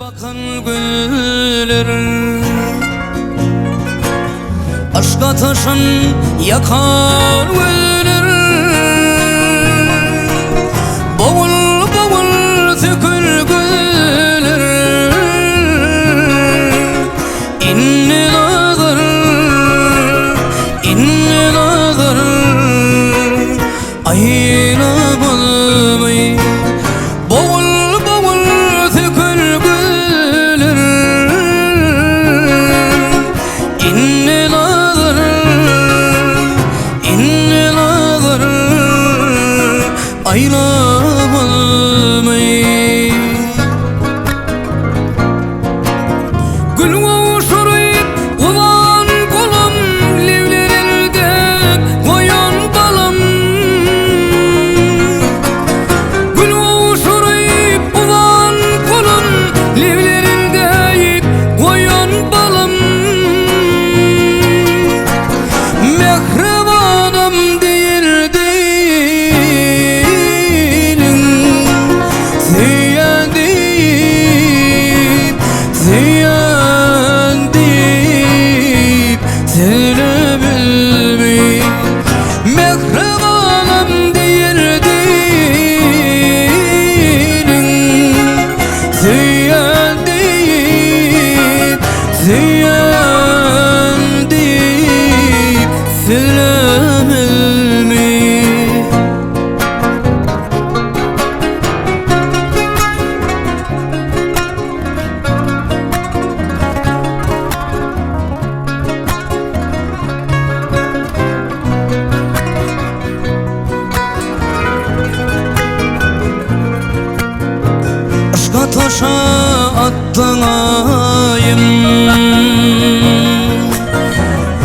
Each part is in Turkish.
bakan güller, aşka taşan yakar güller, boğul boğul tükür güller, inni nazar ayıramay, boğul boğul tükür güller, inni nazar ayıramay. Gül uçurayıp ulan kolum, livlerinde koyan balım. Gül uçurayıp ulan kolum, livlerinde koyan balım. Mehribanım değil değilim, ziyan deyip sevebilmeyi. Mehribanım değil değilim, ziyan deyip sevebilmeyi. Aşka taşa attın ayım,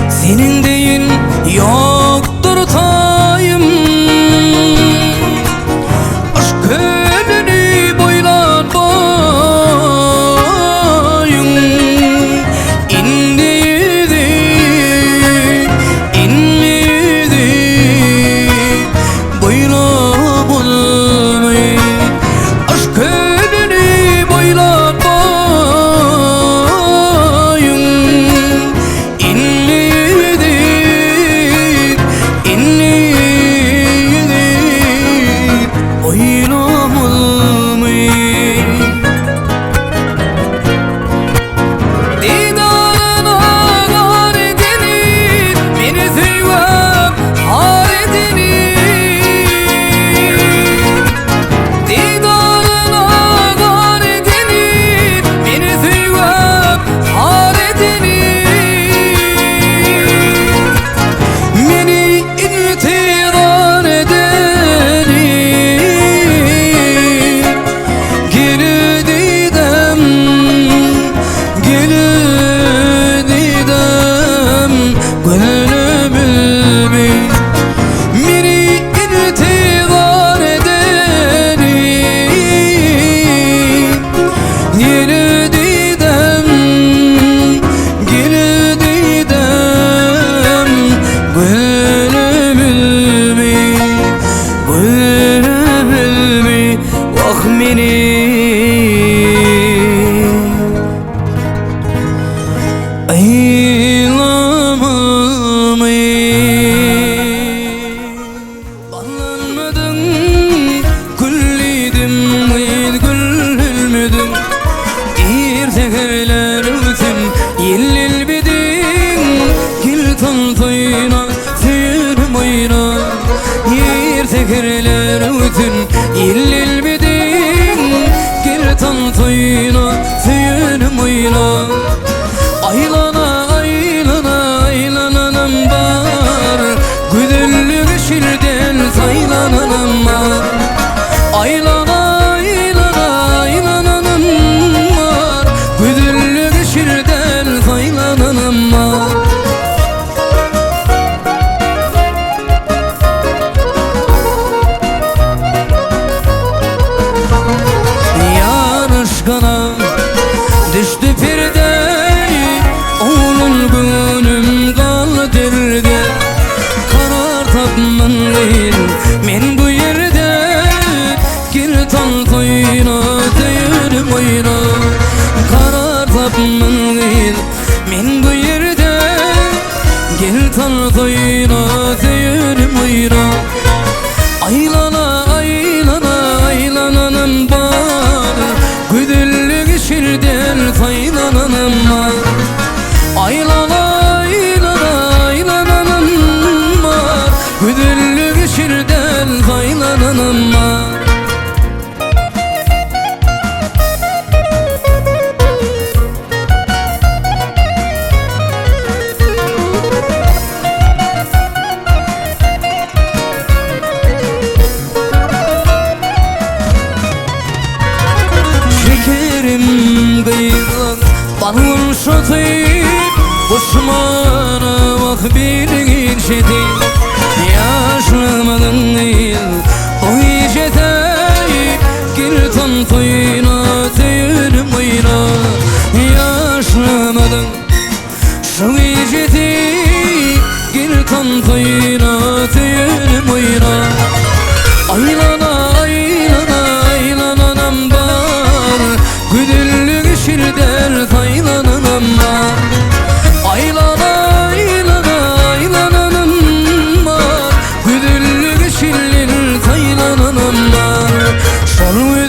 senin deyin yoktur tayım. Aşk elini boylar bayım, indiydi boylar bulmayı. Aşk elini boylar bayım, indiydi oynamamayı. Didarına dar edinip beni sevmem har edinip, didarına dar edinip beni sevmem har edinip, beni intihar edenip geri didem gönlümü. Beni intihar edenip geri didem gönlümü. Vah beni bağlanmadın, güllüydüm, gülmüdüm. Bir tekerler ötün, yellil bidin, gil tantayına, tüyürüm oyna. Bir tekerler ötün, yellil bidin, gil tantayına, tüyürüm oyna. Aylana aylananam var, güdüllü şirden saylananam var. Aylana aylananam var, güdüllü şirden saylananam var. Yar aşkına Balın şatayım Boşmana bak bir geçti Yaşlamadın değil o icete Gir tan toyuna tüyünüm oyna Yaşlamadın şu iceti Gir tan toyuna tüyünüm oyna Aylana aylana aylananam var Güdüllü şirder taylananam var Aylana aylana aylananam var Güdüllü şirler taylananam var Şarvı